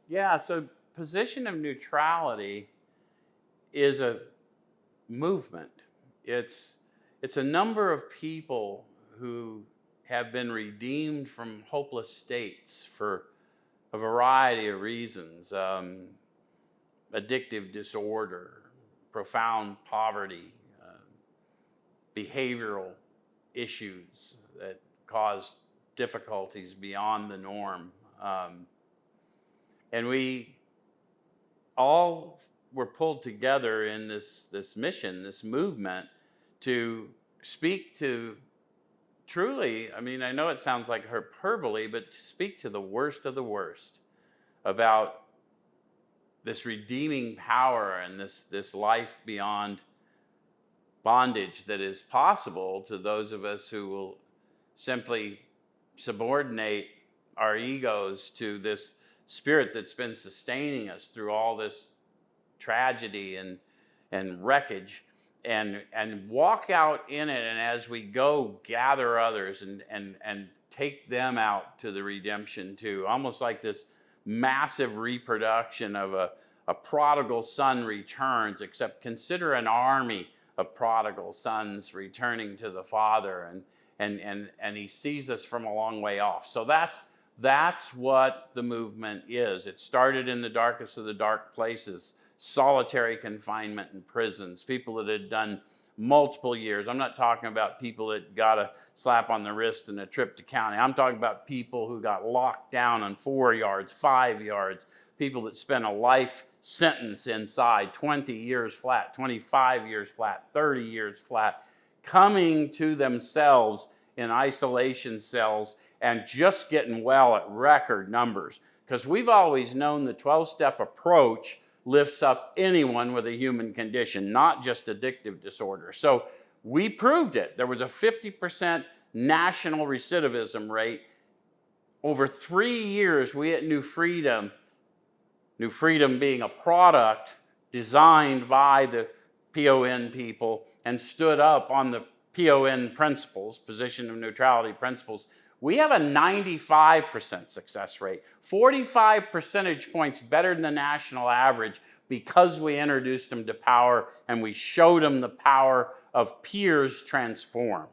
Yeah, so position of neutrality is a movement. It's a number of people who have been redeemed from hopeless states for a variety of reasons. Addictive disorder, profound poverty, behavioral issues that cause difficulties beyond the norm. And we all were pulled together in this mission, this movement, to speak to truly, I mean, I know it sounds like hyperbole, but to speak to the worst of the worst about this redeeming power and this life beyond bondage that is possible to those of us who will simply subordinate our egos to this spirit that's been sustaining us through all this tragedy and wreckage, and walk out in it, and as we go, gather others and take them out to the redemption too. Almost like this massive reproduction of a prodigal son returns, except consider an army of prodigal sons returning to the Father, and he sees us from a long way off. So that's what the movement is. It started in the darkest of the dark places, solitary confinement in prisons, people that had done multiple years. I'm not talking about people that got a slap on the wrist and a trip to county. I'm talking about people who got locked down on 4 yards, 5 yards, people that spent a life sentence inside, 20 years flat, 25 years flat, 30 years flat, coming to themselves in isolation cells and just getting well at record numbers. Because we've always known the 12-step approach lifts up anyone with a human condition, not just addictive disorder. So we proved it. There was a 50% national recidivism rate. Over 3 years, we at New Freedom being a product designed by the PON people and stood up on the PON principles, position of neutrality principles, we have a 95% success rate, 45 percentage points better than the national average, because we introduced them to power and we showed them the power of peers transformed.